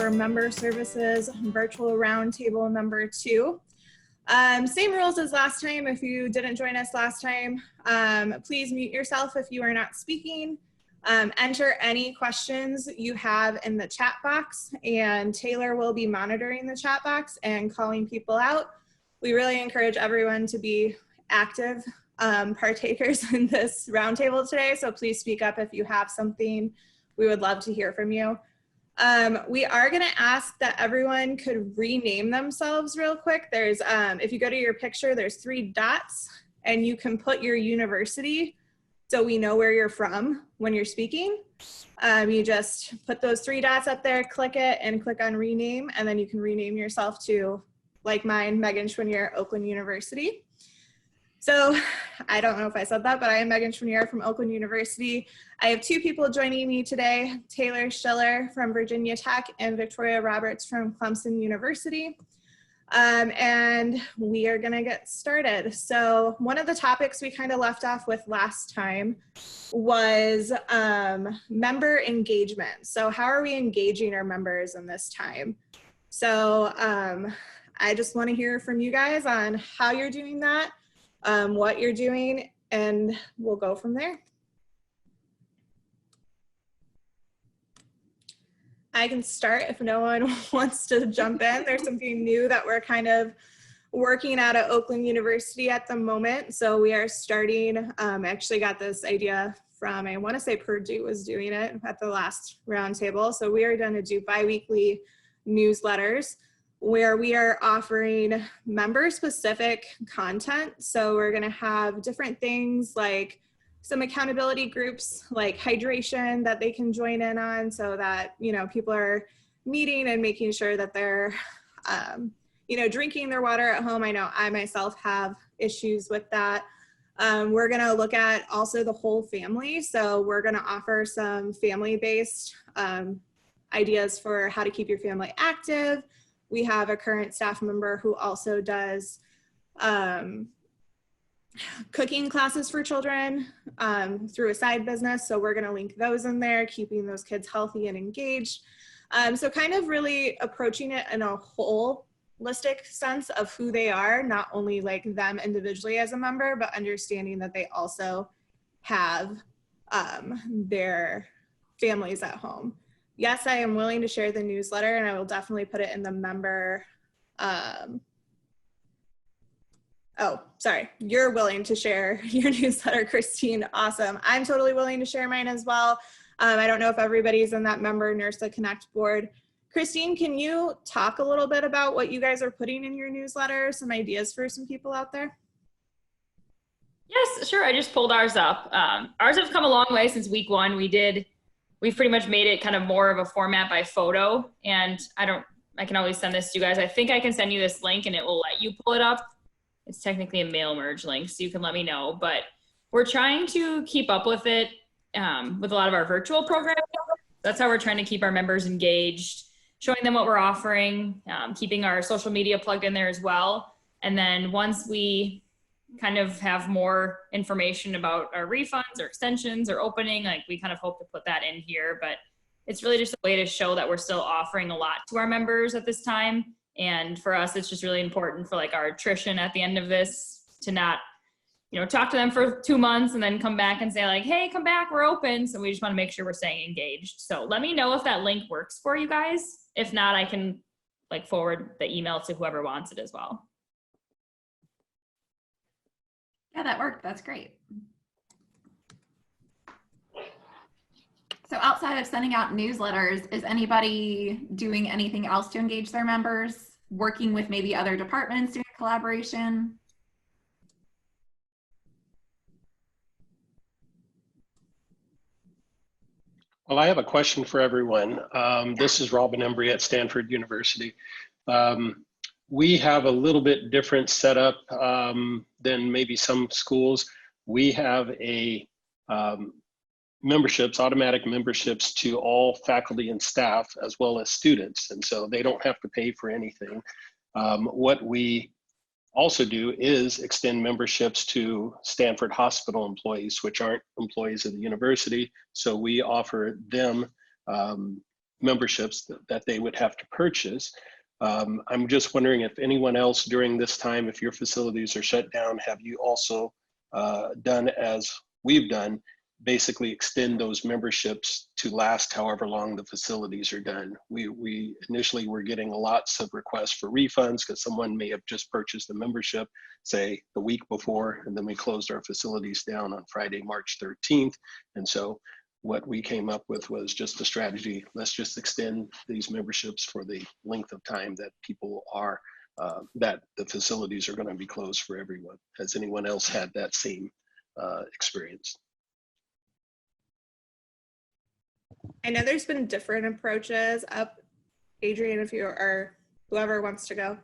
for Member Services Virtual Roundtable number 2. Same rules as last time. If you didn't join us last time, please mute yourself if you are not speaking. Enter any questions you have in the chat box, and Taylor will be monitoring the chat box and calling people out. We really encourage everyone to be active partakers in this roundtable today, so please speak up if you have something. We would love to hear from you. We are going to ask that everyone could rename themselves real quick. There's, if you go to your picture, there's 3 dots, and you can put your university so we know where you're from when you're speaking. You just put those 3 dots up there, click it, and click on rename, and then you can rename yourself to, like mine, Megan Choiniere, Oakland University. So I don't know if I said that, but I am Megan Choiniere from Oakland University. I have 2 people joining me today, Taylor Schiller from Virginia Tech and Victoria Roberts from Clements University. And we are gonna get started. So one of the topics we kind of left off with last time was member engagement. So how are we engaging our members in this time? So I just wanna hear from you guys on how you're doing that, what you're doing, and we'll go from there. I can start if no one wants to jump in. There's something new that we're kind of working out at Oakland University at the moment. So we are starting, actually got this idea from, I want to say Purdue was doing it at the last roundtable. So we are going to do bi-weekly newsletters where we are offering member-specific content. So we're gonna have different things like some accountability groups like hydration that they can join in on, so that, you know, people are meeting and making sure that they're, you know, drinking their water at home. I know I myself have issues with that. We're gonna look at also the whole family. So we're gonna offer some family-based ideas for how to keep your family active. We have a current staff member who also does cooking classes for children through a side business. So we're gonna link those in there, keeping those kids healthy and engaged. So kind of really approaching it in a holistic sense of who they are, not only like them individually as a member, but understanding that they also have their families at home. Yes, I am willing to share the newsletter, and I will definitely put it in the member. Oh, sorry, you're willing to share your newsletter, Christine. Awesome. I'm totally willing to share mine as well. I don't know if everybody's in that member NIRSA Connect board. Christine, can you talk a little bit about what you guys are putting in your newsletter, some ideas for some people out there? Yes, sure. I just pulled ours up. Ours have come a long way since week 1. We've pretty much made it kind of more of a format by photo, and I can always send this to you guys. I think I can send you this link and it will let you pull it up. It's technically a mail merge link, so you can let me know, but we're trying to keep up with it with a lot of our virtual programs. That's how we're trying to keep our members engaged, showing them what we're offering, keeping our social media plugged in there as well. And then once we kind of have more information about our refunds or extensions or opening, like we kind of hope to put that in here, but it's really just a way to show that we're still offering a lot to our members at this time. And for us, it's just really important for like our attrition at the end of this to not, you know, talk to them for 2 months and then come back and say like, hey, come back, we're open. So we just want to make sure we're staying engaged. So let me know if that link works for you guys. If not, I can like forward the email to whoever wants it as well. Yeah, that worked. That's great. So outside of sending out newsletters, is anybody doing anything else to engage their members? Working with maybe other departments, doing collaboration? Well, I have a question for everyone. This is Robin Embry at Stanford University. We have a little bit different setup than maybe some schools. We have a automatic memberships to all faculty and staff as well as students. And so they don't have to pay for anything. What we also do is extend memberships to Stanford Hospital employees, which aren't employees of the university. So we offer them memberships that they would have to purchase. I'm just wondering if anyone else during this time, if your facilities are shut down, have you also done as we've done, basically extend those memberships to last however long the facilities are done? We initially were getting lots of requests for refunds because someone may have just purchased a membership, say the week before, and then we closed our facilities down on Friday, March 13th. And so what we came up with was just a strategy. Let's just extend these memberships for the length of time that people are, that the facilities are going to be closed for everyone. Has anyone else had that same experience? I know there's been different approaches. Adrienne, if you or whoever wants to go.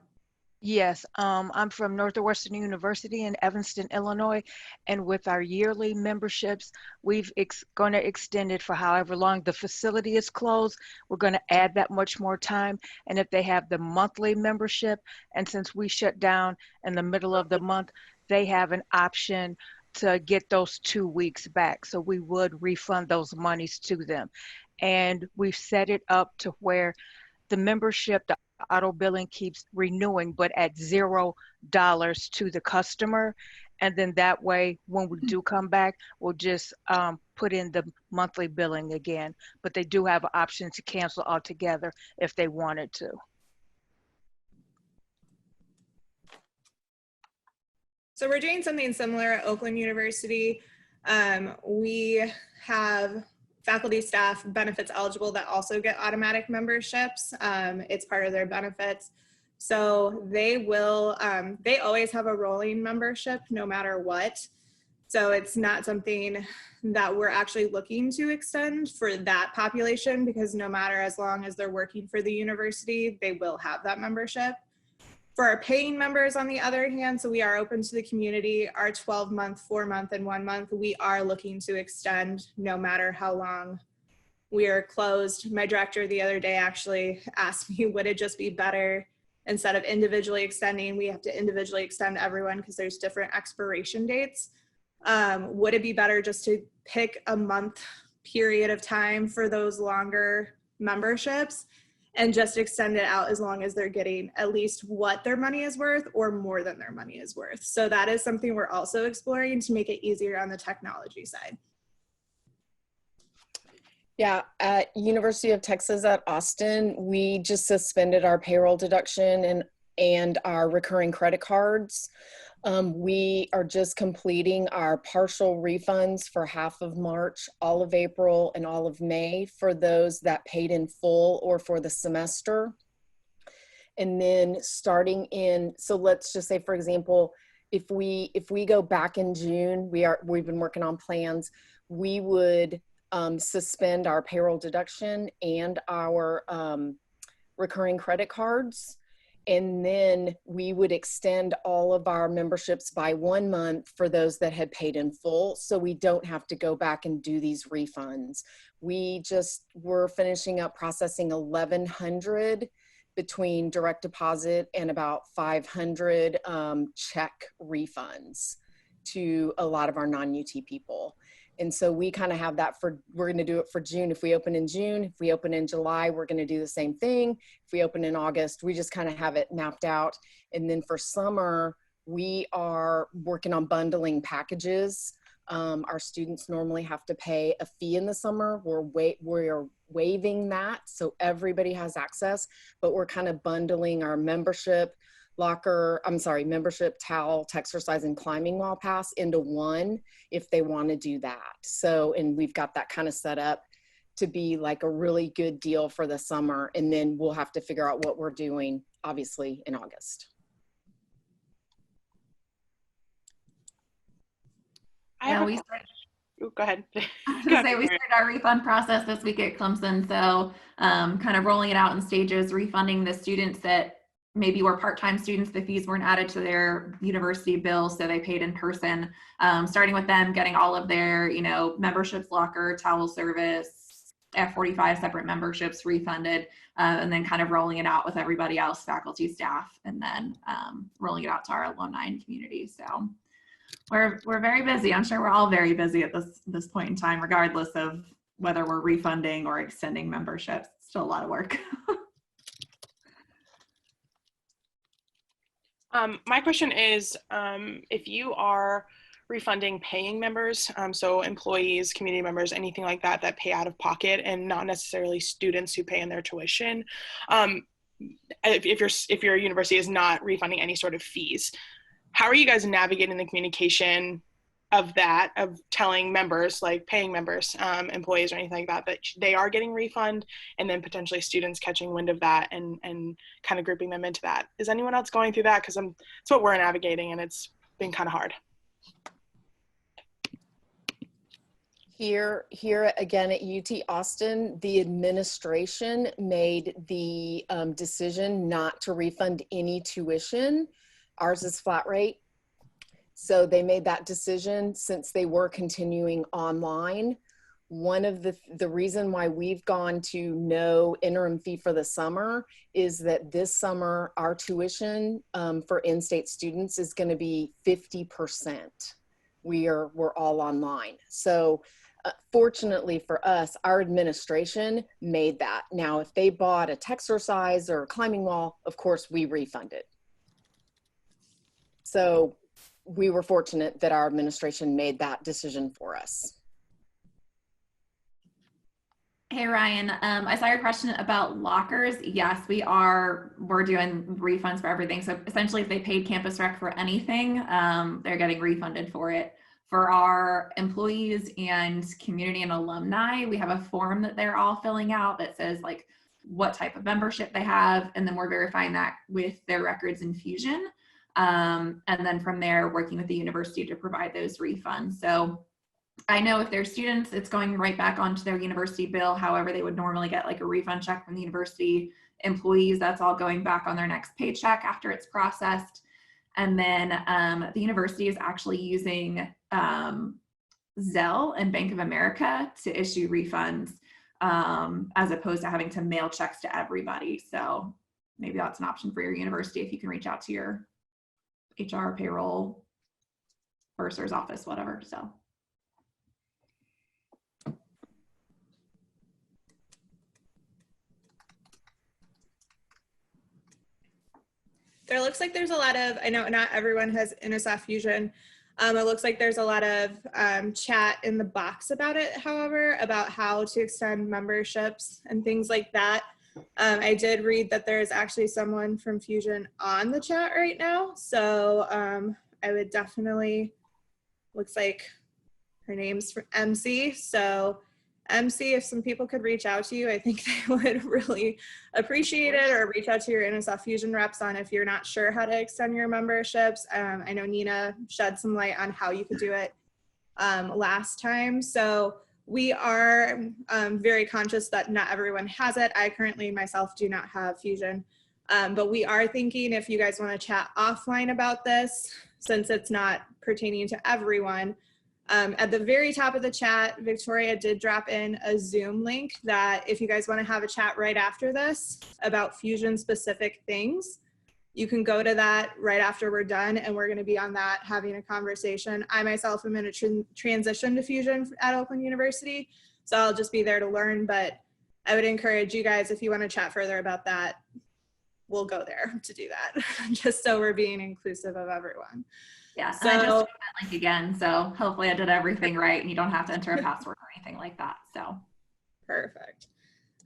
Yes, I'm from Northwestern University in Evanston, Illinois, and with our yearly memberships, we've going to extend it for however long the facility is closed. We're going to add that much more time, and if they have the monthly membership, and since we shut down in the middle of the month, they have an option to get those 2 weeks back. So we would refund those monies to them, and we've set it up to where the membership, the auto billing keeps renewing, but at $0 to the customer. And then that way, when we do come back, we'll just put in the monthly billing again. But they do have an option to cancel altogether if they wanted to. So we're doing something similar at Oakland University. We have faculty, staff, benefits eligible that also get automatic memberships. It's part of their benefits. So they will, they always have a rolling membership no matter what. So it's not something that we're actually looking to extend for that population, because no matter, as long as they're working for the university, they will have that membership. For our paying members, on the other hand, so we are open to the community, our 12-month, 4-month, and 1 month, we are looking to extend no matter how long we are closed. My director the other day actually asked me, would it just be better, instead of individually extending, we have to individually extend everyone because there's different expiration dates. Would it be better just to pick a month period of time for those longer memberships and just extend it out as long as they're getting at least what their money is worth or more than their money is worth? So that is something we're also exploring to make it easier on the technology side. Yeah, at University of Texas at Austin, we just suspended our payroll deduction and our recurring credit cards. We are just completing our partial refunds for half of March, all of April, and all of May for those that paid in full or for the semester. And then starting in, so let's just say, for example, if we go back in June, we've been working on plans, we would suspend our payroll deduction and our recurring credit cards. And then we would extend all of our memberships by 1 month for those that had paid in full. So we don't have to go back and do these refunds. We're finishing up processing 1,100 between direct deposit and about 500 check refunds to a lot of our non-UT people. And so we kind of have that we're going to do it for June. If we open in June, if we open in July, we're going to do the same thing. If we open in August, we just kind of have it mapped out. And then for summer, we are working on bundling packages. Our students normally have to pay a fee in the summer. We're waiving that, so everybody has access, but we're kind of bundling our membership, membership, towel, exercise, and climbing wall pass into one if they want to do that. So, and we've got that kind of set up to be like a really good deal for the summer. And then we'll have to figure out what we're doing, obviously, in August. Go ahead. I was going to say, we started our refund process this week at Clements. So kind of rolling it out in stages, refunding the students that maybe were part-time students, the fees weren't added to their university bill, so they paid in person. Starting with them, getting all of their, memberships, locker, towel service, F45 separate memberships refunded, and then kind of rolling it out with everybody else, faculty, staff, and then rolling it out to our alumni and community. So we're very busy. I'm sure we're all very busy at this point in time, regardless of whether we're refunding or extending memberships. It's still a lot of work. My question is, if you are refunding paying members, so employees, community members, anything like that, that pay out of pocket and not necessarily students who pay in their tuition, if your university is not refunding any sort of fees, how are you guys navigating the communication of that, of telling members, like paying members, employees or anything like that, that they are getting refund, and then potentially students catching wind of that and kind of grouping them into that? Is anyone else going through that? Because it's what we're navigating, and it's been kind of hard. Here again at UT Austin, the administration made the decision not to refund any tuition. Ours is flat rate. So they made that decision since they were continuing online. One of the reason why we've gone to no interim fee for the summer is that this summer our tuition for in-state students is going to be 50%. We're all online. So fortunately for us, our administration made that. Now, if they bought a Texercise or a climbing wall, of course we refund it. So we were fortunate that our administration made that decision for us. Hey, Ryan, I saw your question about lockers. Yes, we're doing refunds for everything. So essentially if they paid Campus Rec for anything, they're getting refunded for it. For our employees and community and alumni, we have a form that they're all filling out that says like what type of membership they have. And then we're verifying that with their records in Fusion. And then from there, working with the university to provide those refunds. So I know if they're students, it's going right back onto their university bill. However, they would normally get like a refund check from the university. Employees, that's all going back on their next paycheck after it's processed. And then the university is actually using Zelle and Bank of America to issue refunds as opposed to having to mail checks to everybody. So maybe that's an option for your university if you can reach out to your HR, payroll, bursar's office, whatever. So. There looks like there's a lot of, I know not everyone has NSF Fusion. It looks like there's a lot of chat in the box about it, however, about how to extend memberships and things like that. I did read that there's actually someone from Fusion on the chat right now. So I would definitely, looks like her name's MC. So MC, if some people could reach out to you, I think they would really appreciate it, or reach out to your NSF Fusion reps on if you're not sure how to extend your memberships. I know Nina shed some light on how you could do it last time. So we are very conscious that not everyone has it. I currently myself do not have Fusion, but we are thinking if you guys want to chat offline about this, since it's not pertaining to everyone. At the very top of the chat, Victoria did drop in a Zoom link that if you guys want to have a chat right after this about Fusion specific things, you can go to that right after we're done, and we're going to be on that having a conversation. I myself am in a transition to Fusion at Oakland University, so I'll just be there to learn, but I would encourage you guys, if you want to chat further about that, we'll go there to do that, just so we're being inclusive of everyone. Yeah, so, and I just did that link again, so hopefully I did everything right and you don't have to enter a password or anything like that, so. Perfect.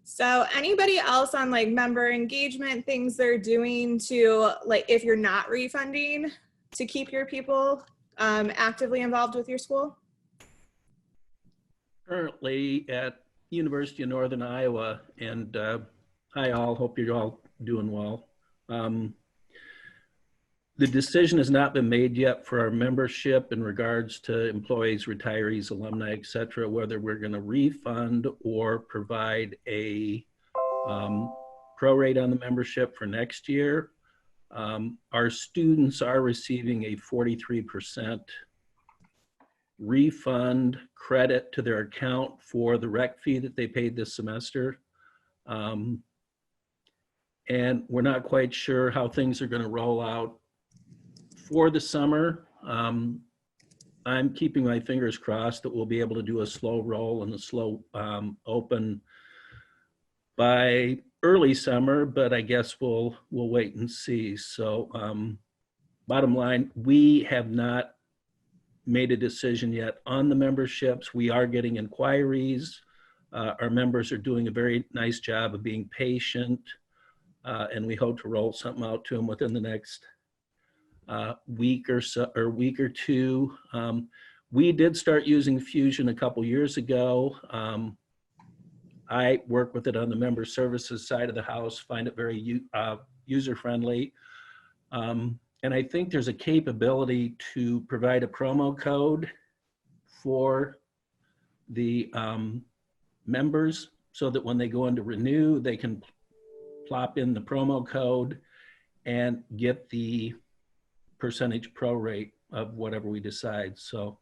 So anybody else on like member engagement, things they're doing to, like, if you're not refunding, to keep your people actively involved with your school? Currently at University of Northern Iowa, and hi all, hope you're all doing well. The decision has not been made yet for our membership in regards to employees, retirees, alumni, et cetera, whether we're going to refund or provide a prorate on the membership for next year. Our students are receiving a 43% refund credit to their account for the rec fee that they paid this semester. And we're not quite sure how things are going to roll out for the summer. I'm keeping my fingers crossed that we'll be able to do a slow roll and a slow open by early summer, but I guess we'll wait and see. So bottom line, we have not made a decision yet on the memberships. We are getting inquiries. Our members are doing a very nice job of being patient, and we hope to roll something out to them within the next week or so, or week or two. We did start using Fusion a couple years ago. I work with it on the member services side of the house, find it very user-friendly. And I think there's a capability to provide a promo code for the members so that when they go in to renew, they can plop in the promo code and get the percentage prorate of whatever we decide. So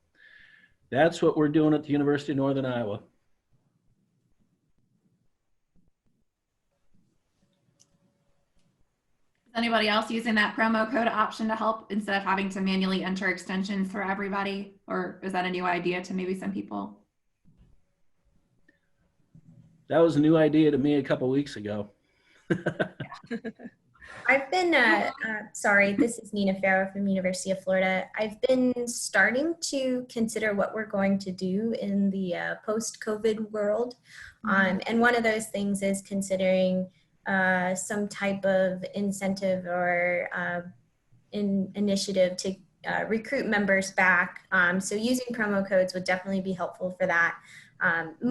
that's what we're doing at the University of Northern Iowa. Is anybody else using that promo code option to help instead of having to manually enter extensions for everybody? Or is that a new idea to maybe some people? That was a new idea to me a couple weeks ago. I've been, sorry, this is Nina Farro from University of Florida. I've been starting to consider what we're going to do in the post-COVID world. And one of those things is considering some type of incentive or initiative to recruit members back. So using promo codes would definitely be helpful for that.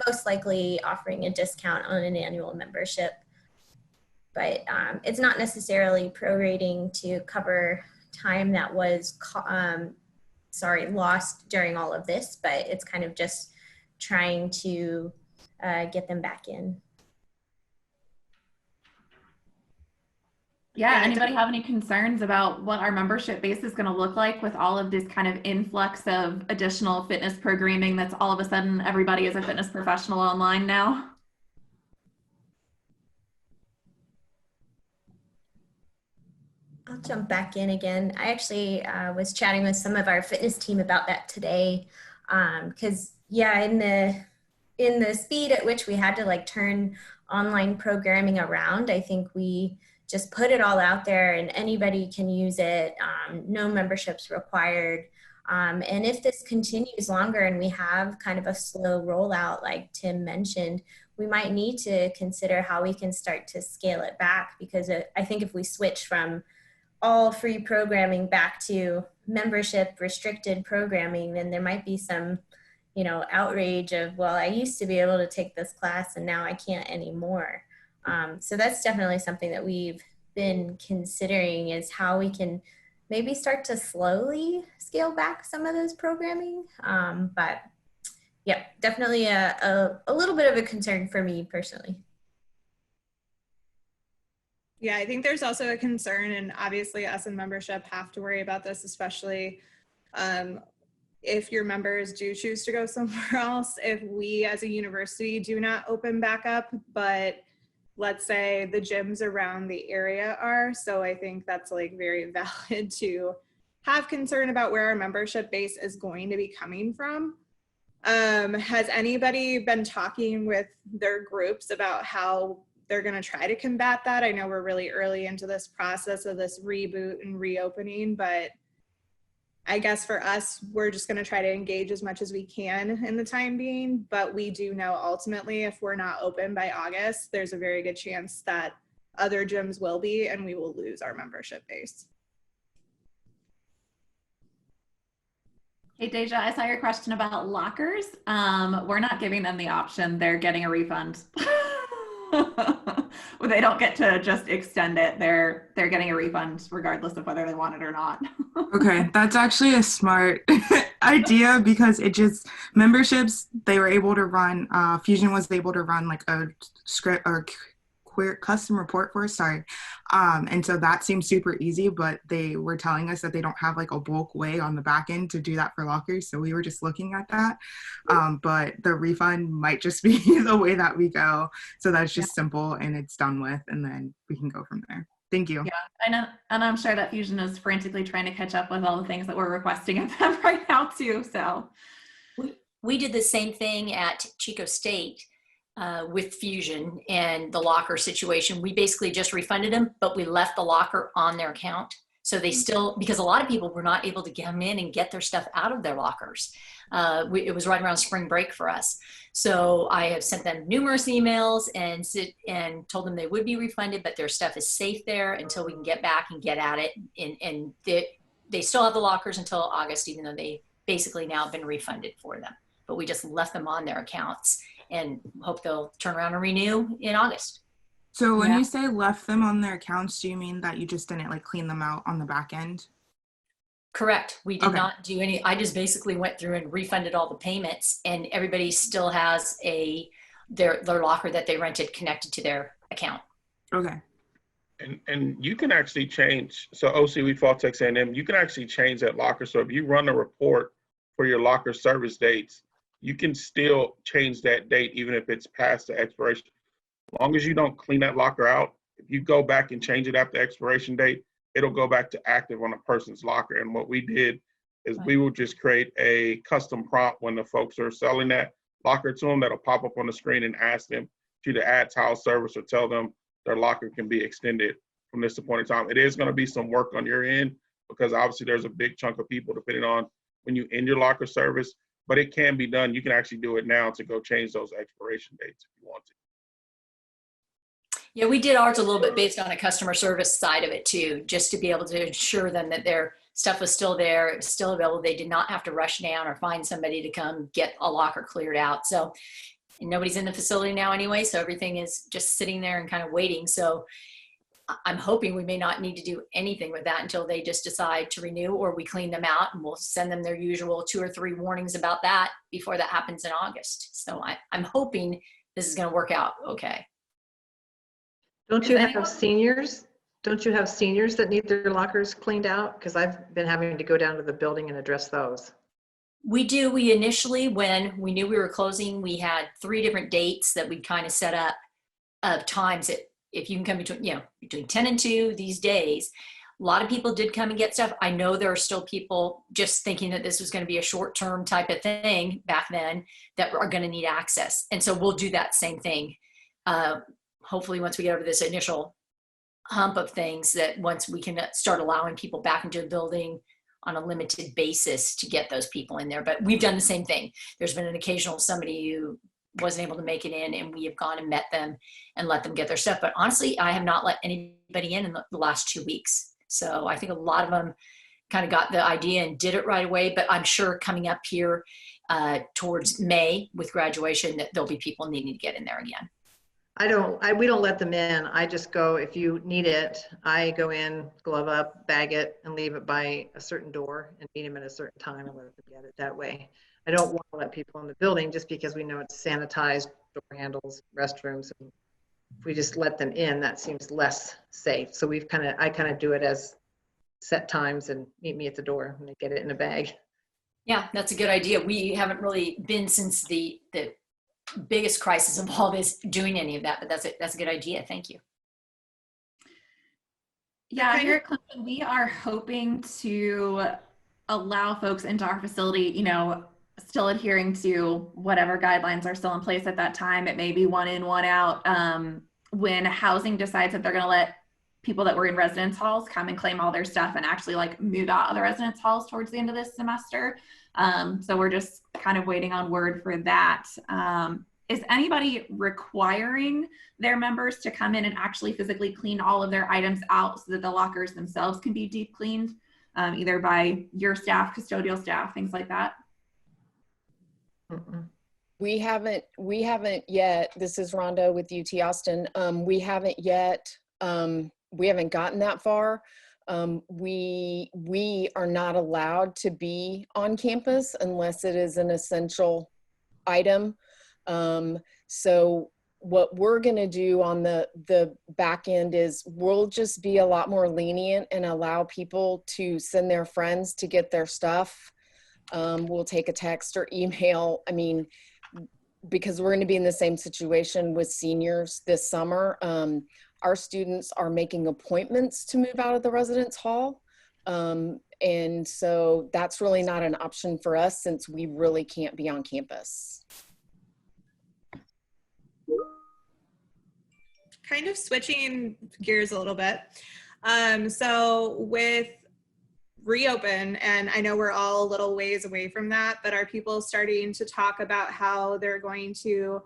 Most likely offering a discount on an annual membership. But it's not necessarily prorating to cover time that was, lost during all of this, but it's kind of just trying to get them back in. Yeah, anybody have any concerns about what our membership base is going to look like with all of this kind of influx of additional fitness programming that's all of a sudden everybody is a fitness professional online now? I'll jump back in again. I actually was chatting with some of our fitness team about that today, because yeah, in the speed at which we had to like turn online programming around, I think we just put it all out there and anybody can use it. No memberships required. And if this continues longer and we have kind of a slow rollout, like Tim mentioned, we might need to consider how we can start to scale it back, because I think if we switch from all free programming back to membership restricted programming, then there might be some, outrage of, well, I used to be able to take this class and now I can't anymore. So that's definitely something that we've been considering, is how we can maybe start to slowly scale back some of those programming. But yeah, definitely a little bit of a concern for me personally. Yeah, I think there's also a concern, and obviously us in membership have to worry about this, especially if your members do choose to go somewhere else. If we as a university do not open back up, but let's say the gyms around the area are. So I think that's like very valid to have concern about where our membership base is going to be coming from. Has anybody been talking with their groups about how they're going to try to combat that? I know we're really early into this process of this reboot and reopening, but I guess for us, we're just going to try to engage as much as we can in the time being. But we do know ultimately, if we're not open by August, there's a very good chance that other gyms will be, and we will lose our membership base. Hey, Deja, I saw your question about lockers. We're not giving them the option. They're getting a refund. Well, they don't get to just extend it. They're getting a refund regardless of whether they want it or not. Okay, that's actually a smart idea, because it just, memberships, they were able to run, Fusion was able to run like a script or custom report for us, sorry. And so that seemed super easy, but they were telling us that they don't have like a bulk way on the back end to do that for lockers. So we were just looking at that. But the refund might just be the way that we go. So that's just simple and it's done with, and then we can go from there. Thank you. Yeah, I know, and I'm sure that Fusion is frantically trying to catch up with all the things that we're requesting of them right now too. So we did the same thing at Chico State. with Fusion and the locker situation. We basically just refunded them, but we left the locker on their account. So they still, because a lot of people were not able to come in and get their stuff out of their lockers. It was right around spring break for us. So I have sent them numerous emails and told them they would be refunded, but their stuff is safe there until we can get back and get at it. And they still have the lockers until August, even though they basically now have been refunded for them. But we just left them on their accounts and hope they'll turn around and renew in August. So when you say left them on their accounts, do you mean that you just didn't like clean them out on the back end? Correct. We did not do any. I just basically went through and refunded all the payments, and everybody still has their locker that they rented connected to their account. Okay. And you can actually change. So OC, we fought Texas A&M. You can actually change that locker. So if you run a report for your locker service dates, you can still change that date even if it's past the expiration. As long as you don't clean that locker out, if you go back and change it after the expiration date, it'll go back to active on a person's locker. And what we did is we will just create a custom prompt when the folks are selling that locker to them that'll pop up on the screen and ask them to either add tile service or tell them their locker can be extended from this point in time. It is going to be some work on your end because obviously there's a big chunk of people depending on when you end your locker service, but it can be done. You can actually do it now to go change those expiration dates if you want to. Yeah, we did ours a little bit based on a customer service side of it too, just to be able to ensure them that their stuff was still there, it was still available. They did not have to rush down or find somebody to come get a locker cleared out. So nobody's in the facility now anyway, so everything is just sitting there and kind of waiting. So I'm hoping we may not need to do anything with that until they just decide to renew, or we clean them out and we'll send them their usual 2 or 3 warnings about that before that happens in August. So I'm hoping this is going to work out okay. Don't you have seniors? Don't you have seniors that need their lockers cleaned out? Because I've been having to go down to the building and address those. We do. We initially, when we knew we were closing, we had 3 different dates that we kind of set up of times that if you can come between 10 and 2 these days. A lot of people did come and get stuff. I know there are still people just thinking that this was going to be a short-term type of thing back then that are going to need access. And so we'll do that same thing. Hopefully once we get over this initial hump of things, that once we can start allowing people back into the building on a limited basis to get those people in there. But we've done the same thing. There's been an occasional somebody who wasn't able to make it in, and we have gone and met them and let them get their stuff. But honestly, I have not let anybody in the last 2 weeks. So I think a lot of them kind of got the idea and did it right away. But I'm sure coming up here towards May with graduation that there'll be people needing to get in there again. We don't let them in. I just go, if you need it, I go in, glove up, bag it, and leave it by a certain door and meet them at a certain time and let them get it that way. I don't want to let people in the building just because we know it's sanitized, door handles, restrooms. And if we just let them in, that seems less safe. So I kind of do it as set times and meet me at the door and they get it in a bag. Yeah, that's a good idea. We haven't really been since the biggest crisis of all this doing any of that, but that's a good idea. Thank you. Yeah, here at Clements, we are hoping to allow folks into our facility, still adhering to whatever guidelines are still in place at that time. It may be 1 in, 1 out. When housing decides that they're going to let people that were in residence halls come and claim all their stuff and actually move out of the residence halls towards the end of this semester. So we're just kind of waiting on word for that. Is anybody requiring their members to come in and actually physically clean all of their items out so that the lockers themselves can be deep cleaned, either by your staff, custodial staff, things like that? We haven't yet. This is Rhonda with UT Austin. We haven't yet. We haven't gotten that far. We are not allowed to be on campus unless it is an essential item. So what we're going to do on the back end is we'll just be a lot more lenient and allow people to send their friends to get their stuff. We'll take a text or email. I mean, because we're going to be in the same situation with seniors this summer. Our students are making appointments to move out of the residence hall. And so that's really not an option for us since we really can't be on campus. kind of switching gears a little bit. So with reopen, and I know we're all a little ways away from that, but are people starting to talk about how they're going to,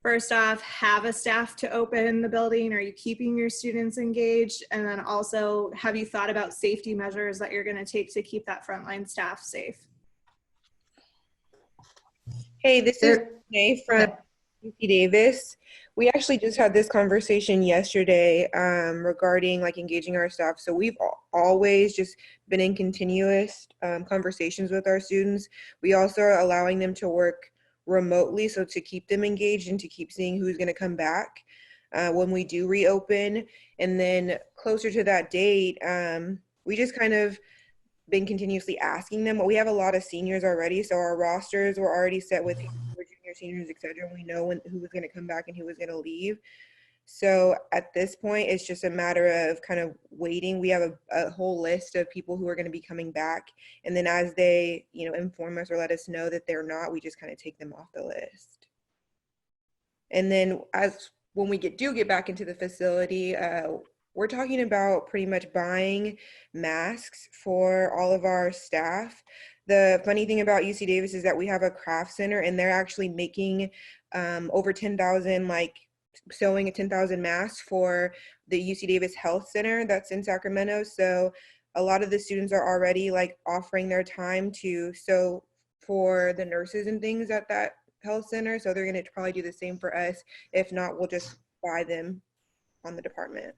first off, have a staff to open the building? Are you keeping your students engaged? And then also, have you thought about safety measures that you're going to take to keep that frontline staff safe? Hey, this is Renee from UC Davis. We actually just had this conversation yesterday regarding like engaging our staff. So we've always just been in continuous conversations with our students. We also are allowing them to work remotely, so to keep them engaged and to keep seeing who's going to come back when we do reopen. And then closer to that date, we just kind of been continuously asking them. Well, we have a lot of seniors already, so our rosters were already set with junior, seniors, etc. We know who was going to come back and who was going to leave. So at this point, it's just a matter of kind of waiting. We have a whole list of people who are going to be coming back, and then as they, inform us or let us know that they're not, we just kind of take them off the list. And then when we do get back into the facility, we're talking about pretty much buying masks for all of our staff. The funny thing about UC Davis is that we have a craft center, and they're actually making over 10,000, sewing 10,000 masks for the UC Davis Health Center that's in Sacramento. So a lot of the students are already offering their time to sew for the nurses and things at that health center. So they're going to probably do the same for us. If not, we'll just buy them on the department.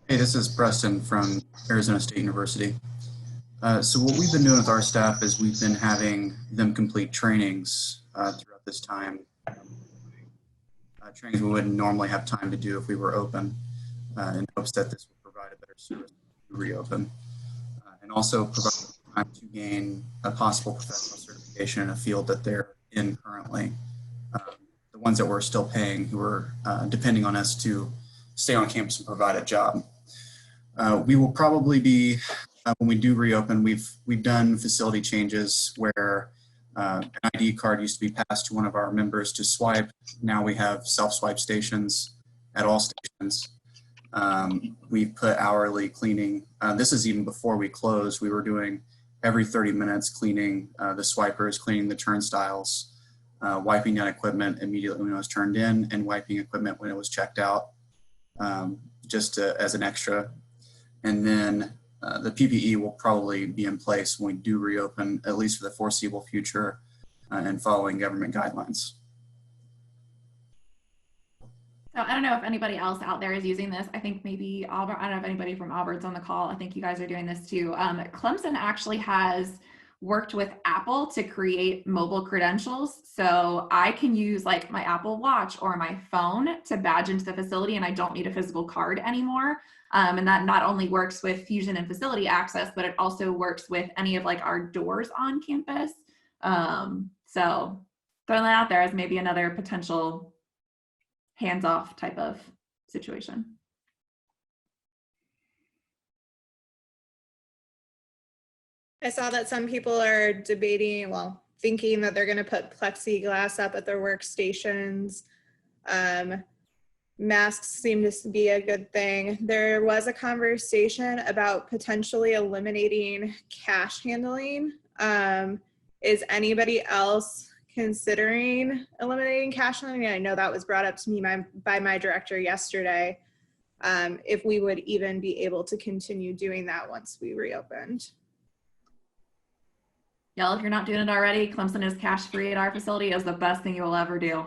Hey, this is Preston from Arizona State University. So what we've been doing with our staff is we've been having them complete trainings throughout this time. Trainings we wouldn't normally have time to do if we were open, in hopes that this would provide a better service to reopen. And also provide time to gain a possible professional certification in a field that they're in currently. The ones that we're still paying, who are depending on us to stay on campus and provide a job. We will probably be, when we do reopen, we've done facility changes where an ID card used to be passed to one of our members to swipe. Now we have self-swipe stations at all stations. We've put hourly cleaning. This is even before we closed. We were doing every 30 minutes cleaning the swipers, cleaning the turnstiles, wiping down equipment immediately when it was turned in, and wiping equipment when it was checked out, just as an extra. And then the PPE will probably be in place when we do reopen, at least for the foreseeable future, and following government guidelines. So I don't know if anybody else out there is using this. I think maybe Auburn, I don't know if anybody from Auburn's on the call. I think you guys are doing this too. Clemson actually has worked with Apple to create mobile credentials. So I can use my Apple Watch or my phone to badge into the facility, and I don't need a physical card anymore. And that not only works with Fusion and facility access, but it also works with any of our doors on campus. So throwing that out there as maybe another potential hands-off type of situation. I saw that some people are debating, thinking that they're going to put plexiglass up at their workstations. Masks seem to be a good thing. There was a conversation about potentially eliminating cash handling. Is anybody else considering eliminating cash handling? I know that was brought up to me by my director yesterday, if we would even be able to continue doing that once we reopened. Y'all, if you're not doing it already, Clemson is cash free at our facility. Is the best thing you will ever do.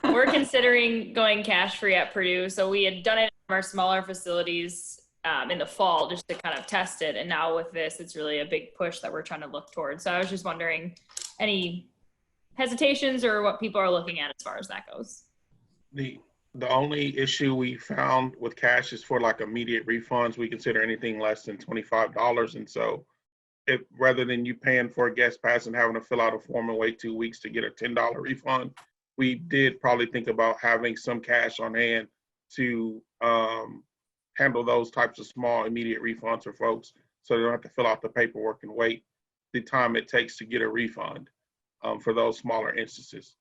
We're considering going cash free at Purdue. So we had done it in our smaller facilities in the fall just to kind of test it. And now with this, it's really a big push that we're trying to look towards. So I was just wondering any hesitations or what people are looking at as far as that goes. The only issue we found with cash is for immediate refunds. We consider anything less than $25. And so if rather than you paying for a guest pass and having to fill out a form and wait 2 weeks to get a $10 refund, we did probably think about having some cash on hand to handle those types of small immediate refunds for folks so they don't have to fill out the paperwork and wait the time it takes to get a refund. for those smaller instances.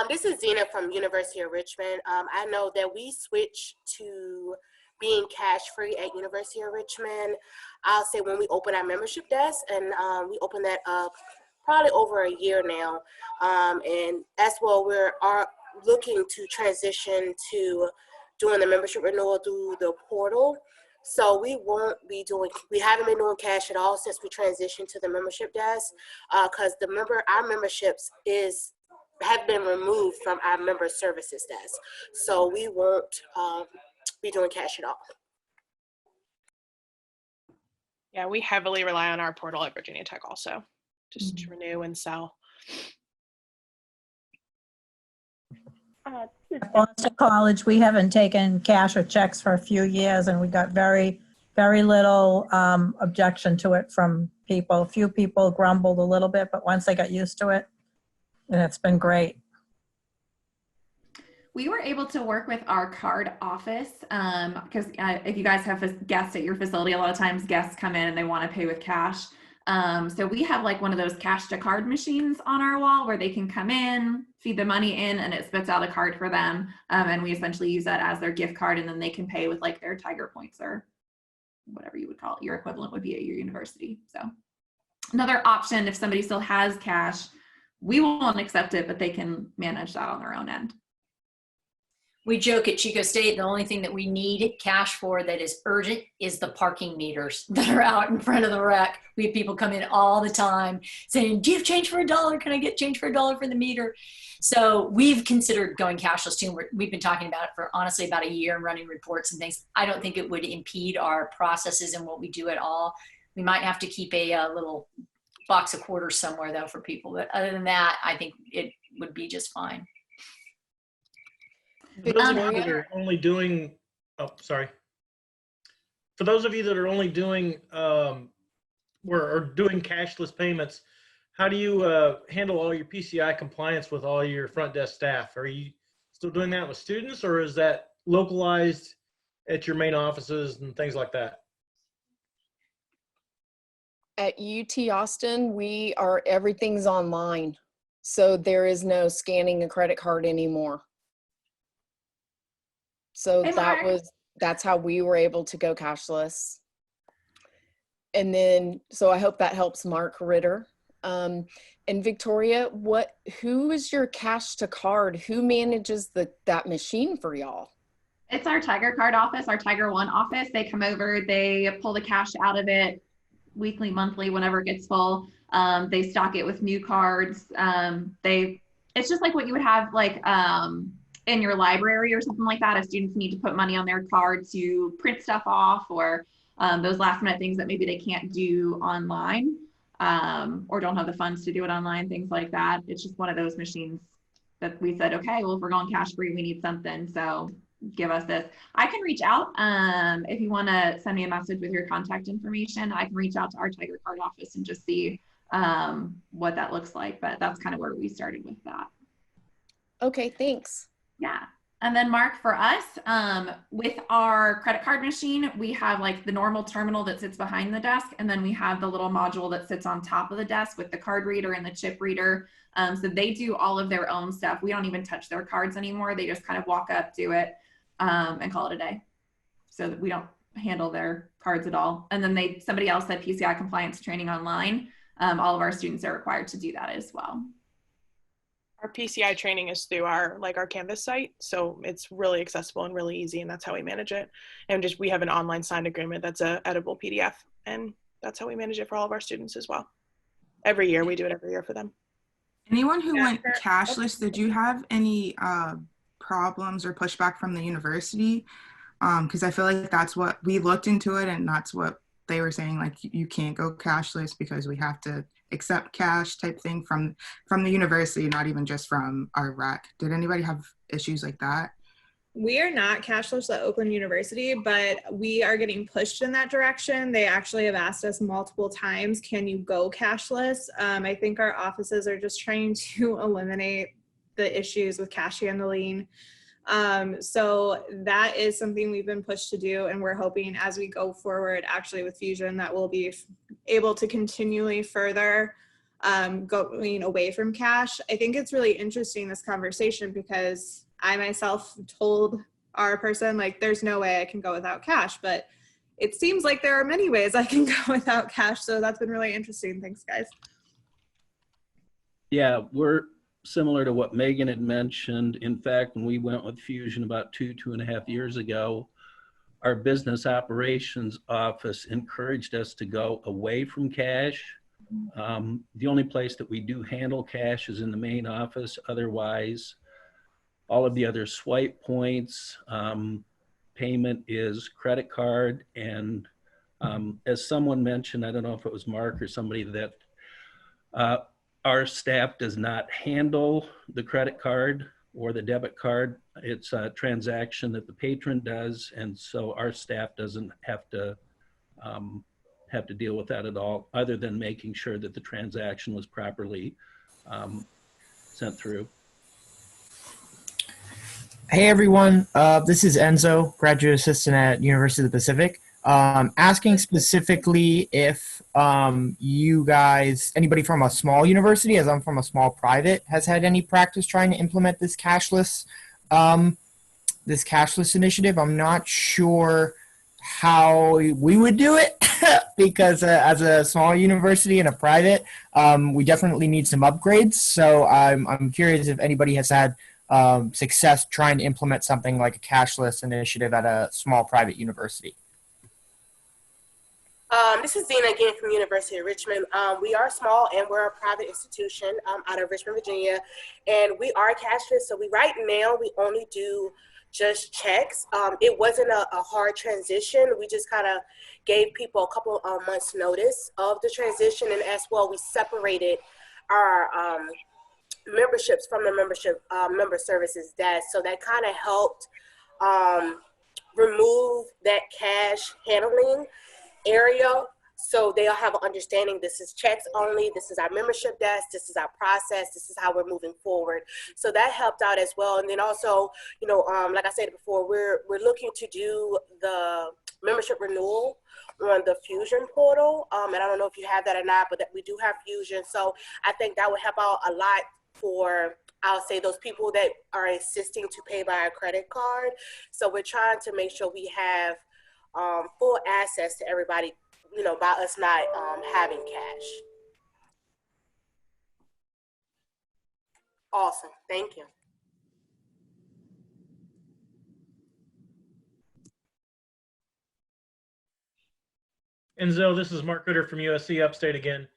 This is Zena from University of Richmond. I know that we switched to being cash free at University of Richmond. I'll say when we opened our membership desk, and we opened that up probably over a year now. And as well, we are looking to transition to doing the membership renewal through the portal. So we haven't been doing cash at all since we transitioned to the membership desk, because our memberships have been removed from our member services desk. So we won't be doing cash at all. Yeah, we heavily rely on our portal at Virginia Tech also, just to renew and sell. Boston College, we haven't taken cash or checks for a few years, and we got very, very little objection to it from people. A few people grumbled a little bit, but once they got used to it, and it's been great. We were able to work with our card office because if you guys have guests at your facility, a lot of times guests come in and they want to pay with cash. So we have like one of those cash to card machines on our wall where they can come in, feed the money in, and it spits out a card for them. And we essentially use that as their gift card, and then they can pay with like their Tiger points or whatever you would call it. Your equivalent would be at your university. So another option, if somebody still has cash, we won't accept it, but they can manage that on their own end. We joke at Chico State, the only thing that we need cash for that is urgent is the parking meters that are out in front of the rec. We have people come in all the time saying, do you have change for $1? Can I get change for $1 for the meter? So we've considered going cashless too. We've been talking about it for honestly about a year and running reports and things. I don't think it would impede our processes and what we do at all. We might have to keep a little box of quarters somewhere though for people. But other than that, I think it would be just fine. For those of you that are only doing, For those of you that are only doing or doing cashless payments, how do you handle all your PCI compliance with all your front desk staff? Are you still doing that with students, or is that localized at your main offices and things like that? At UT Austin, everything's online. So there is no scanning a credit card anymore. So that's how we were able to go cashless. And then, so I hope that helps Mark Ritter. And Victoria, who is your cash to card? Who manages that machine for y'all? It's our Tiger Card office, our Tiger One office. They come over, they pull the cash out of it weekly, monthly, whenever it gets full. They stock it with new cards. It's just like what you would have like, in your library or something like that, if students need to put money on their card to print stuff off, or those last minute things that maybe they can't do online or don't have the funds to do it online, things like that. It's just one of those machines that we said, okay, well, if we're going cash free, we need something. So give us this. I can reach out if you want to send me a message with your contact information. I can reach out to our Tiger Card office and just see what that looks like. But that's kind of where we started with that. Okay, thanks. Yeah. And then Mark, for us, with our credit card machine, we have like the normal terminal that sits behind the desk. And then we have the little module that sits on top of the desk with the card reader and the chip reader. So they do all of their own stuff. We don't even touch their cards anymore. They just kind of walk up, do it, and call it a day. So that we don't handle their cards at all. And then somebody else said PCI compliance training online. All of our students are required to do that as well. Our PCI training is through our Canvas site, so it's really accessible and really easy, and that's how we manage it. And we have an online signed agreement that's a editable PDF, and that's how we manage it for all of our students as well. Every year, we do it every year for them. Anyone who went cashless, did you have any problems or pushback from the university? Because I feel like that's what we looked into it, and that's what they were saying, like you can't go cashless because we have to accept cash type thing from the university, not even just from our rec. Did anybody have issues like that? We are not cashless at Oakland University, but we are getting pushed in that direction. They actually have asked us multiple times, can you go cashless? I think our offices are just trying to eliminate the issues with cash handling. So that is something we've been pushed to do, and we're hoping as we go forward actually with Fusion that we'll be able to continually further going away from cash. I think it's really interesting, this conversation, because I myself told our person, like, there's no way I can go without cash, but it seems like there are many ways I can go without cash. So that's been really interesting. Thanks, guys. Yeah, we're similar to what Megan had mentioned. In fact, when we went with Fusion about 2.5 years ago, our business operations office encouraged us to go away from cash. The only place that we do handle cash is in the main office. Otherwise, all of the other swipe points, payment is credit card. And as someone mentioned, I don't know if it was Mark or somebody, that our staff does not handle the credit card or the debit card. It's a transaction that the patron does. And so our staff doesn't have to deal with that at all, other than making sure that the transaction was properly sent through. Hey everyone, this is Enzo, graduate assistant at University of the Pacific. Asking specifically if you guys, anybody from a small university, as I'm from a small private, has had any practice trying to implement this cashless initiative. I'm not sure how we would do it because as a small university and a private, we definitely need some upgrades. So I'm curious if anybody has had success trying to implement something like a cashless initiative at a small private university. This is Zena again from University of Richmond. We are small and we're a private institution out of Richmond, Virginia, and we are cashless. So right now we only do just checks. It wasn't a hard transition. We just kind of gave people a couple of months notice of the transition, and as well we separated our memberships from the member services desk. So that kind of helped remove that cash handling area, so they'll have an understanding. This is checks only. This is our membership desk. This is our process. This is how we're moving forward. So that helped out as well. And then also, you know, like I said before, we're looking to do the membership renewal on the Fusion portal. And I don't know if you have that or not, but that we do have Fusion. So I think that would help out a lot for, I'll say, those people that are insisting to pay by a credit card. So we're trying to make sure we have full access to everybody, you know, by us not having cash. Awesome, thank you. Enzo, this is Mark Ritter from USC Upstate again.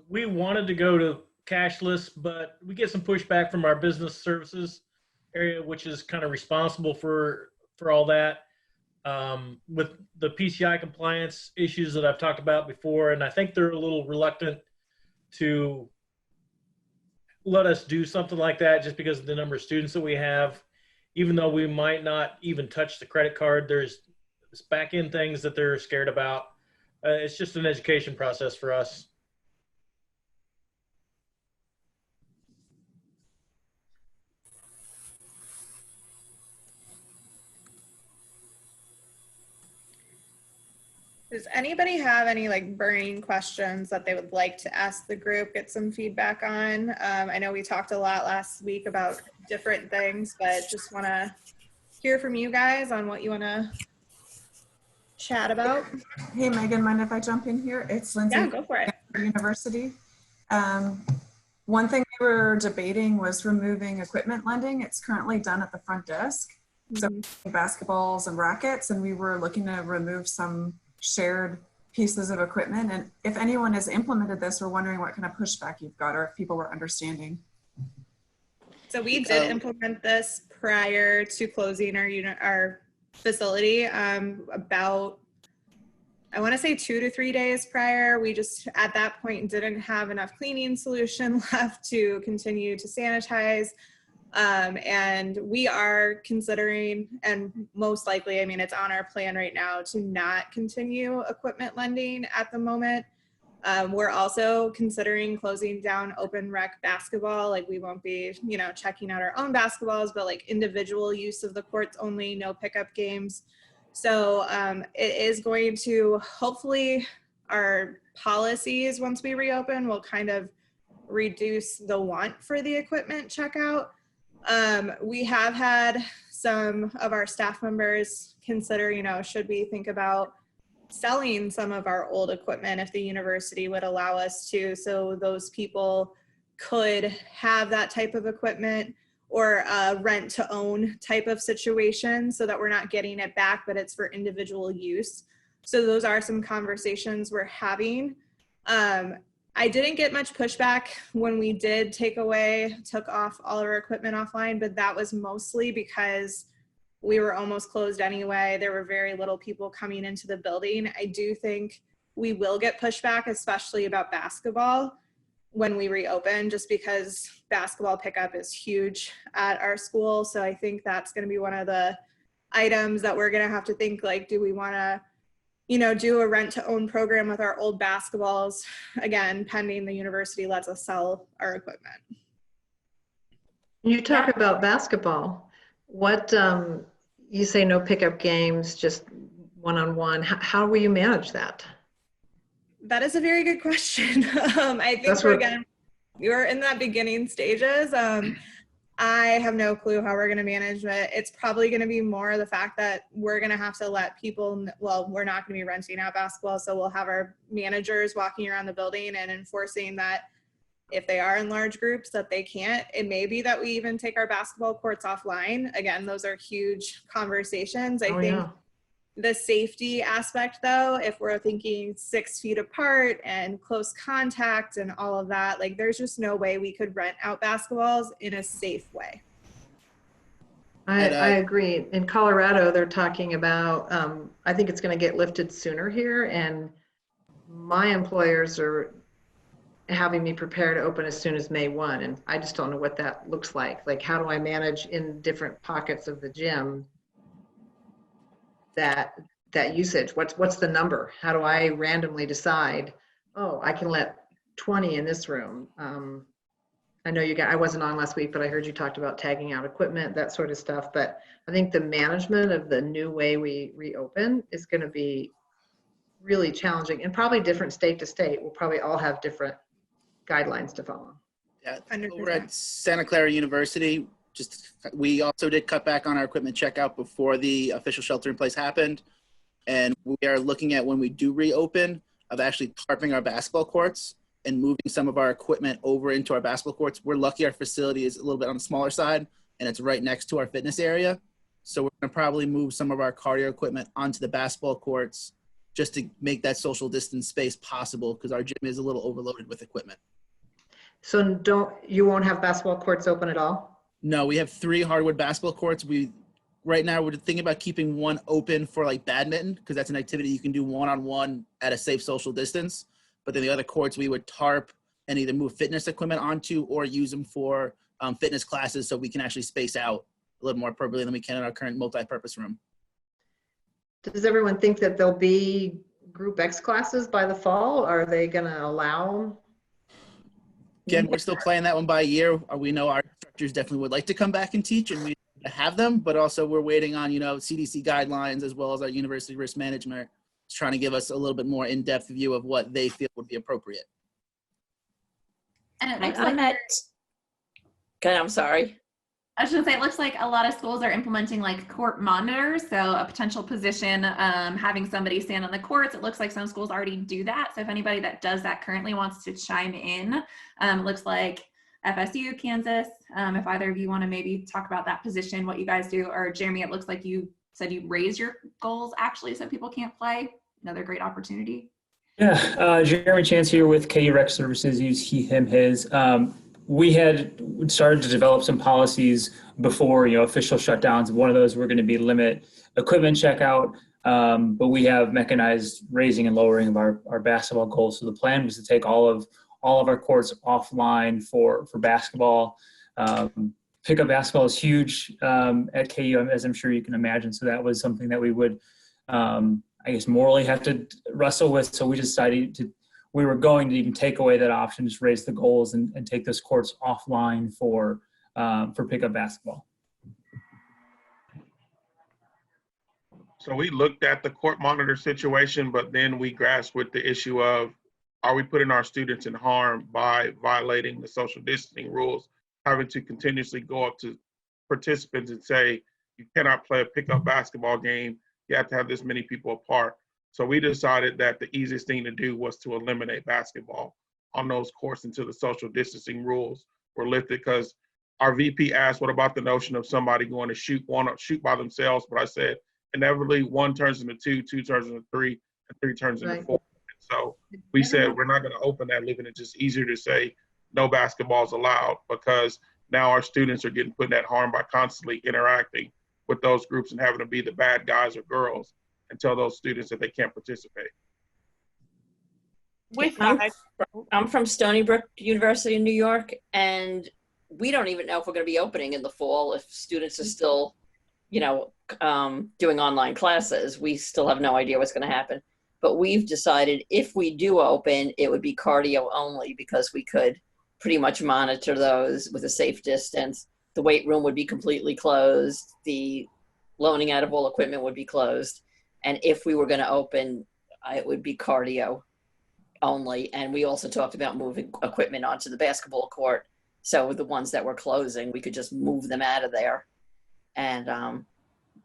We wanted to go to cashless, but we get some pushback from our business services area, which is kind of responsible for all that. With the PCI compliance issues that I've talked about before, and I think they're a little reluctant to let us do something like that just because of the number of students that we have. Even though we might not even touch the credit card, there's back-end things that they're scared about. It's just an education process for us. Does anybody have any like burning questions that they would like to ask the group, get some feedback on? I know we talked a lot last week about different things, but just want to hear from you guys on what you want to chat about. Hey, Megan, mind if I jump in here? It's Lindsay. Yeah, go for it. University. One thing we were debating was removing equipment lending. It's currently done at the front desk. So basketballs and rackets, and we were looking to remove some shared pieces of equipment. And if anyone has implemented this, we're wondering what kind of pushback you've got or if people were understanding. So we did implement this prior to closing our facility about, I want to say 2 to 3 days prior. We just at that point didn't have enough cleaning solution left to continue to sanitize. And we are considering, and most likely, I mean, it's on our plan right now to not continue equipment lending at the moment. We're also considering closing down open rec basketball. Like, we won't be, you know, checking out our own basketballs, but like individual use of the courts only, no pickup games. So it is going to, hopefully our policies once we reopen will kind of reduce the want for the equipment checkout. We have had some of our staff members consider, you know, should we think about selling some of our old equipment if the university would allow us to, so those people could have that type of equipment, or rent to own type of situation, so that we're not getting it back, but it's for individual use. So those are some conversations we're having. I didn't get much pushback when we did took off all of our equipment offline, but that was mostly because we were almost closed anyway. There were very little people coming into the building. I do think we will get pushback, especially about basketball when we reopen, just because basketball pickup is huge at our school. So I think that's going to be one of the items that we're going to have to think, like, do we want to, you know, do a rent to own program with our old basketballs, again, pending the university lets us sell our equipment. You talk about basketball. What, you say no pickup games, just one-on-one. How will you manage that? That is a very good question. I think we're in that beginning stages. I have no clue how we're going to manage it. It's probably going to be more the fact that we're going to have to let people, well, we're not going to be renting out basketball, so we'll have our managers walking around the building and enforcing that if they are in large groups that they can't. It may be that we even take our basketball courts offline. Again, those are huge conversations. I think the safety aspect, though, if we're thinking 6 feet apart and close contact and all of that, like, there's just no way we could rent out basketballs in a safe way. I agree. In Colorado, they're talking about, I think it's going to get lifted sooner here, and my employers are having me prepare to open as soon as May 1, and I just don't know what that looks like. Like, how do I manage in different pockets of the gym that usage? What's the number? How do I randomly decide, oh, I can let 20 in this room? I know I wasn't on last week, but I heard you talked about tagging out equipment, that sort of stuff. But I think the management of the new way we reopen is going to be really challenging, and probably different state to state. We'll probably all have different guidelines to follow. Yeah, over at Santa Clara University, we also did cut back on our equipment checkout before the official shelter in place happened. And we are looking at, when we do reopen, of actually tarping our basketball courts and moving some of our equipment over into our basketball courts. We're lucky our facility is a little bit on the smaller side, and it's right next to our fitness area. So we're gonna probably move some of our cardio equipment onto the basketball courts just to make that social distance space possible, because our gym is a little overloaded with equipment. So you won't have basketball courts open at all? No, we have 3 hardwood basketball courts. Right now we're thinking about keeping one open for like badminton, because that's an activity you can do one-on-one at a safe social distance. But then the other courts we would tarp and either move fitness equipment onto or use them for fitness classes, so we can actually space out a little more appropriately than we can in our current multi-purpose room. Does everyone think that there'll be Group X classes by the fall? Are they going to allow? Again, we're still playing that one by ear. We know our instructors definitely would like to come back and teach, and we have them, but also we're waiting on, you know, CDC guidelines as well as our university risk management is trying to give us a little bit more in-depth view of what they feel would be appropriate. And it looks I'm sorry. I was going to say, it looks like a lot of schools are implementing like court monitors. So a potential position, having somebody stand on the courts. It looks like some schools already do that. So if anybody that does that currently wants to chime in, it looks like FSU, Kansas, if either of you want to maybe talk about that position, what you guys do, or Jeremy, it looks like you said you raised your goals actually so people can't play. Another great opportunity. Yeah, Jeremy Chance here with KU Rec Services, use he, him, his. We had started to develop some policies before, official shutdowns. One of those were going to be limit equipment checkout, but we have mechanized raising and lowering of our basketball goals. So the plan was to take all of our courts offline for basketball. Pickup basketball is huge at KU, as I'm sure you can imagine. So that was something that we would, morally have to wrestle with. So we decided we were going to even take away that option, just raise the goals and take those courts offline for pickup basketball. So we looked at the court monitor situation, but then we grasped with the issue of, are we putting our students in harm by violating the social distancing rules, having to continuously go up to participants and say, you cannot play a pickup basketball game, you have to have this many people apart. So we decided that the easiest thing to do was to eliminate basketball on those courts until the social distancing rules were lifted, because our VP asked, what about the notion of somebody going to shoot by themselves? But I said, inevitably, 1 turns into 2, 2 turns into 3, and 3 turns into 4. So we said we're not going to open that, leaving it just easier to say no basketball is allowed, because now our students are getting put in that harm by constantly interacting with those groups and having to be the bad guys or girls and tell those students that they can't participate. I'm from Stony Brook University in New York, and we don't even know if we're going to be opening in the fall if students are still, doing online classes. We still have no idea what's going to happen. But we've decided if we do open, it would be cardio only, because we could pretty much monitor those with a safe distance. The weight room would be completely closed. The loaning out of all equipment would be closed. And if we were going to open, it would be cardio only. And we also talked about moving equipment onto the basketball court. So the ones that were closing, we could just move them out of there and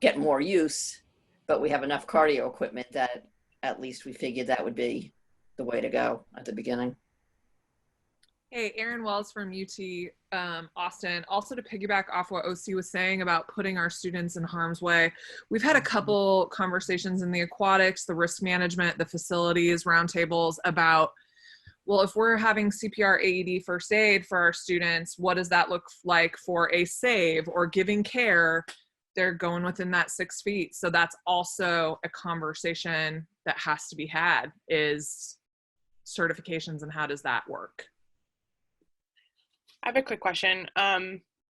get more use. But we have enough cardio equipment that at least we figured that would be the way to go at the beginning. Hey, Erin Wells from UT Austin. Also, to piggyback off what OC was saying about putting our students in harm's way, we've had a couple conversations in the aquatics, the risk management, the facilities, roundtables about, well, if we're having CPR, AED, first aid for our students, what does that look like for a save or giving care? They're going within that 6 feet. So that's also a conversation that has to be had, is certifications and how does that work? I have a quick question.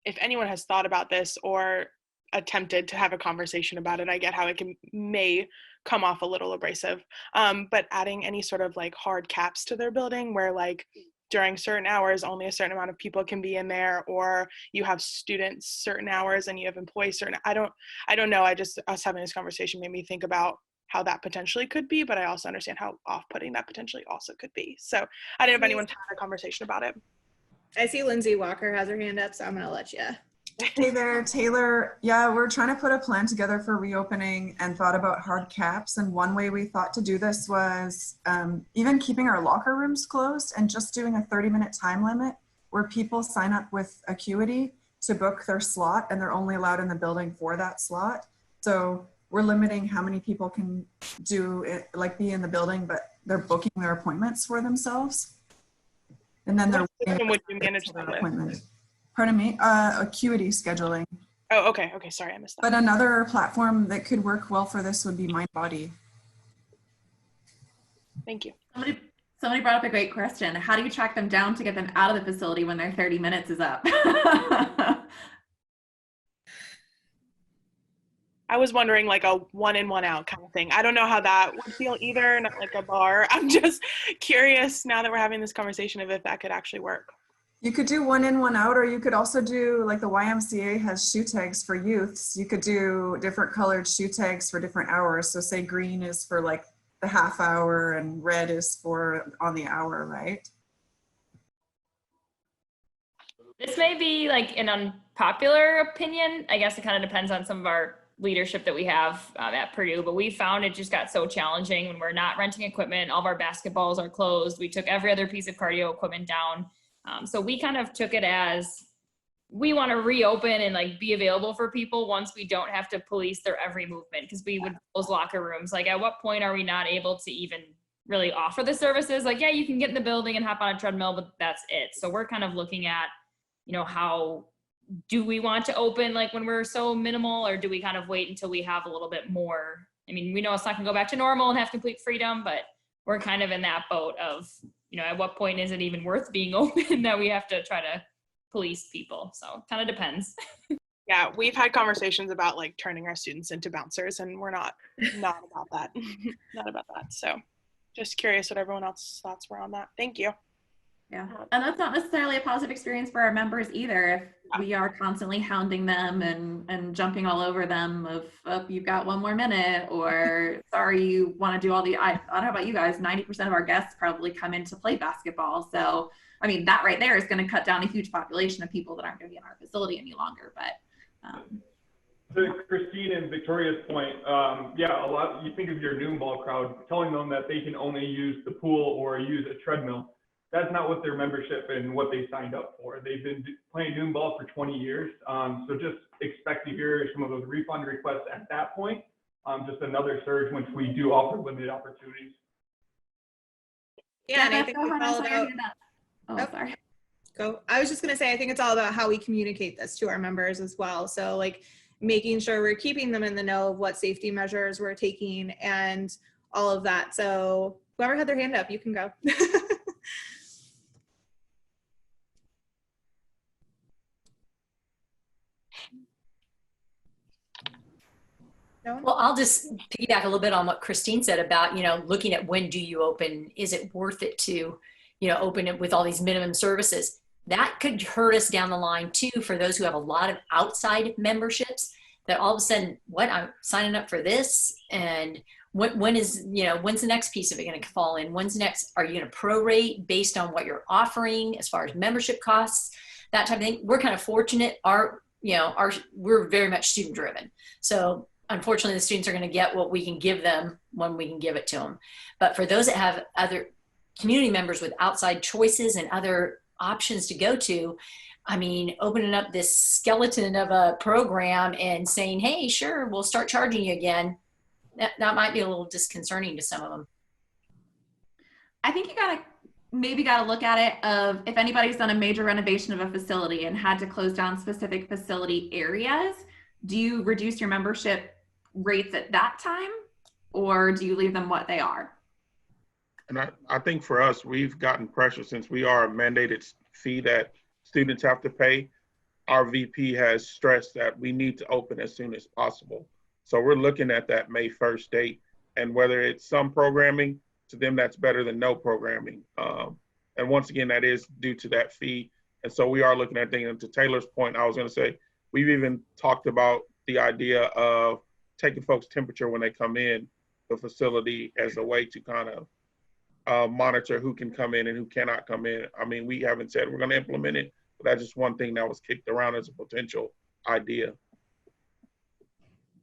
If anyone has thought about this or attempted to have a conversation about it, I get how it may come off a little abrasive, but adding any sort of like hard caps to their building where like during certain hours, only a certain amount of people can be in there, or you have students certain hours and you have employees certain, I don't know. Us having this conversation made me think about how that potentially could be, but I also understand how off-putting that potentially also could be. So I don't know if anyone's had a conversation about it. I see Lindsay Walker has her hand up, so I'm going to let you. Hey there, Taylor. Yeah, we're trying to put a plan together for reopening and thought about hard caps. And one way we thought to do this was even keeping our locker rooms closed and just doing a 30-minute time limit where people sign up with Acuity to book their slot, and they're only allowed in the building for that slot. So we're limiting how many people can do it, like be in the building, but they're booking their appointments for themselves. And then they're would you manage that appointment. Pardon me, Acuity scheduling. Oh, okay, sorry, I missed that. But another platform that could work well for this would be MindBody. Thank you. Somebody brought up a great question. How do you track them down to get them out of the facility when their 30 minutes is up? I was wondering like a 1 in 1 out kind of thing. I don't know how that would feel either, not like a bar. I'm just curious now that we're having this conversation of if that could actually work. You could do 1 in, 1 out, or you could also do like the YMCA has shoe tags for youths. You could do different colored shoe tags for different hours. So say green is for like the half hour and red is for on the hour, right? This may be like an unpopular opinion. I guess it kind of depends on some of our leadership that we have at Purdue, but we found it just got so challenging when we're not renting equipment. All of our basketballs are closed. We took every other piece of cardio equipment down. So we kind of took it as we want to reopen and like be available for people once we don't have to police their every movement, because we would close locker rooms. Like at what point are we not able to even really offer the services? Like, yeah, you can get in the building and hop on a treadmill, but that's it. So we're kind of looking at, how do we want to open like when we're so minimal, or do we kind of wait until we have a little bit more? I mean, we know it's not gonna go back to normal and have complete freedom, but we're kind of in that boat of, at what point is it even worth being open that we have to try to police people? So it kind of depends. Yeah, we've had conversations about like turning our students into bouncers, and we're not about that. Not about that. So Just curious what everyone else's thoughts were on that. Thank you. Yeah, and that's not necessarily a positive experience for our members either. If we are constantly hounding them and jumping all over them of, oh, you've got one more minute, or sorry, you want to do all the, I don't know about you guys, 90% of our guests probably come in to play basketball. So, I mean, that right there is going to cut down a huge population of people that aren't going to be in our facility any longer. But to Christine and Victoria's point, yeah, you think of your noon ball crowd, telling them that they can only use the pool or use a treadmill. That's not what their membership and what they signed up for. They've been playing noon ball for 20 years. So just expect to hear some of those refund requests at that point. Just another surge once we do offer limited opportunities. Yeah, and I think it's all about, oh, sorry. Go. I was just going to say, I think it's all about how we communicate this to our members as well. So like making sure we're keeping them in the know of what safety measures we're taking and all of that. So whoever had their hand up, you can go. Well, I'll just piggyback a little bit on what Christine said about, looking at when do you open? Is it worth it to, open it with all these minimum services? That could hurt us down the line too, for those who have a lot of outside memberships that all of a sudden, what, I'm signing up for this, and when is, when's the next piece of it going to fall in? When's the next, are you going to prorate based on what you're offering as far as membership costs, that type of thing? We're kind of fortunate. We're very much student driven. So unfortunately, the students are going to get what we can give them when we can give it to them. But for those that have other community members with outside choices and other options to go to, I mean, opening up this skeleton of a program and saying, hey, sure, we'll start charging you again, that might be a little disconcerting to some of them. I think you maybe got to look at it of if anybody's done a major renovation of a facility and had to close down specific facility areas, do you reduce your membership rates at that time, or do you leave them what they are? And I think for us, we've gotten pressure since we are a mandated fee that students have to pay. Our VP has stressed that we need to open as soon as possible. So we're looking at that May 1st date, and whether it's some programming, to them that's better than no programming. And once again, that is due to that fee. And so we are looking at things. And to Taylor's point, I was going to say, we've even talked about the idea of taking folks' temperature when they come in the facility as a way to kind of monitor who can come in and who cannot come in. I mean, we haven't said we're going to implement it, but that's just one thing that was kicked around as a potential idea.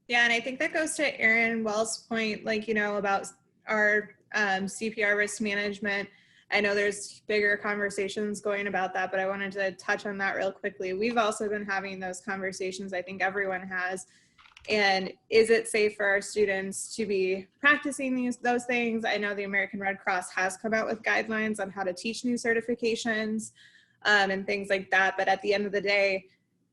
Yeah, and I think that goes to Adrenne Wells' point, about our CPR risk management. I know there's bigger conversations going about that, but I wanted to touch on that real quickly. We've also been having those conversations. I think everyone has. And is it safe for our students to be practicing those things? I know the American Red Cross has come out with guidelines on how to teach new certifications and things like that. But at the end of the day,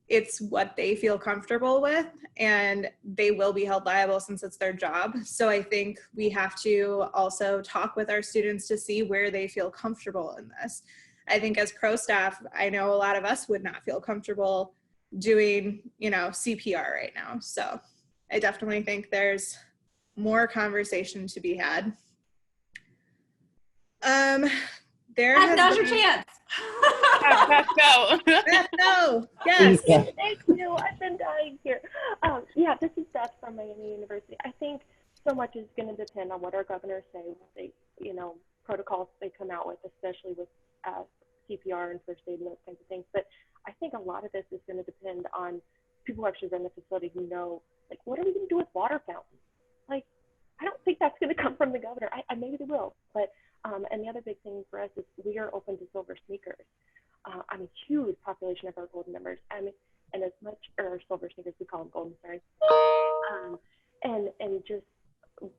it's what they feel comfortable with, and they will be held liable since it's their job. So I think we have to also talk with our students to see where they feel comfortable in this. I think as pro staff, I know a lot of us would not feel comfortable doing, CPR right now. So I definitely think there's more conversation to be had. Now's your chance. Let's go. Let's go. Yes. Thank you. I've been dying here. Yeah, this is Beth from Miami University. I think so much is going to depend on what our governors say, what they, protocols they come out with, especially with CPR and first aid and those kinds of things. But I think a lot of this is going to depend on people who actually run the facility who know, what are we going to do with water fountains? I don't think that's going to come from the governor. I maybe they will, but and the other big thing for us is we are open to silver sneakers. I'm a huge population of our golden members, and as much, or silver sneakers, we call them golden, sorry. And just,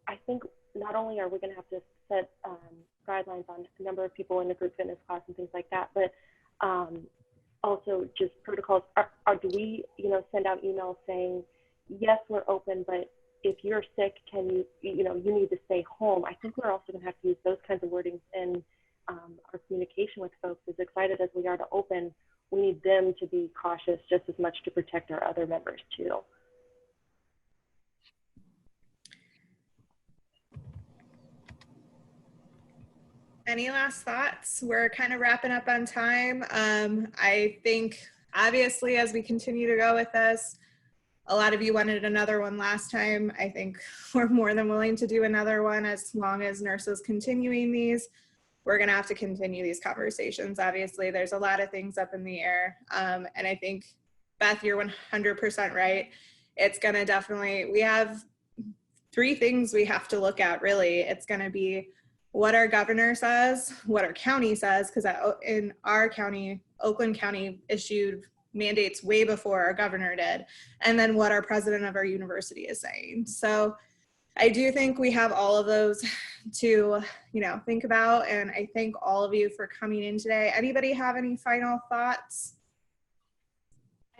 I think not only are we going to have to set guidelines on the number of people in the group fitness class and things like that, but also just protocols. Do we, send out emails saying, yes, we're open, but if you're sick, you need to stay home. I think we're also going to have to use those kinds of wordings in our communication with folks. As excited as we are to open, we need them to be cautious just as much to protect our other members too. any last thoughts? We're kind of wrapping up on time. I think obviously as we continue to go with this, a lot of you wanted another one last time. I think we're more than willing to do another one as long as NIRSA is continuing these. We're gonna have to continue these conversations. Obviously, there's a lot of things up in the air. And I think, Beth, you're 100% right. It's gonna definitely, we have 3 things we have to look at really. It's gonna be what our governor says, what our county says, because in our county, Oakland County issued mandates way before our governor did, and then what our president of our university is saying. So I do think we have all of those to, think about, and I thank all of you for coming in today. Anybody have any final thoughts?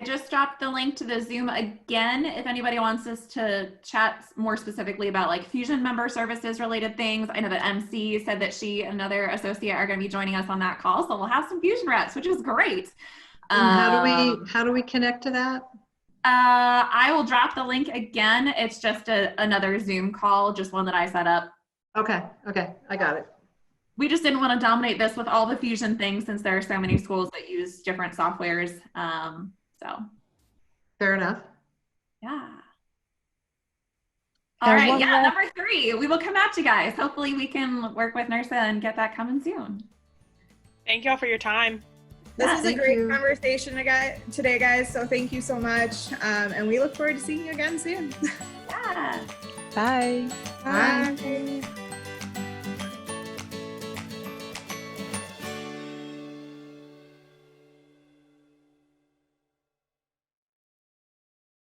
I just dropped the link to the Zoom again. If anybody wants us to chat more specifically about like Fusion member services related things. I know that MC said that she and another associate are going to be joining us on that call. So we'll have some Fusion reps, which is great. And how do we connect to that? I will drop the link again. It's just another Zoom call, just one that I set up. Okay, I got it. We just didn't want to dominate this with all the Fusion things since there are so many schools that use different softwares. So fair enough. Yeah. All right. Yeah. Number 3, we will come at you guys. Hopefully we can work with NIRSA and get that coming soon. Thank y'all for your time. This is a great conversation today, guys. So thank you so much. And we look forward to seeing you again soon. Yeah. Bye. Bye.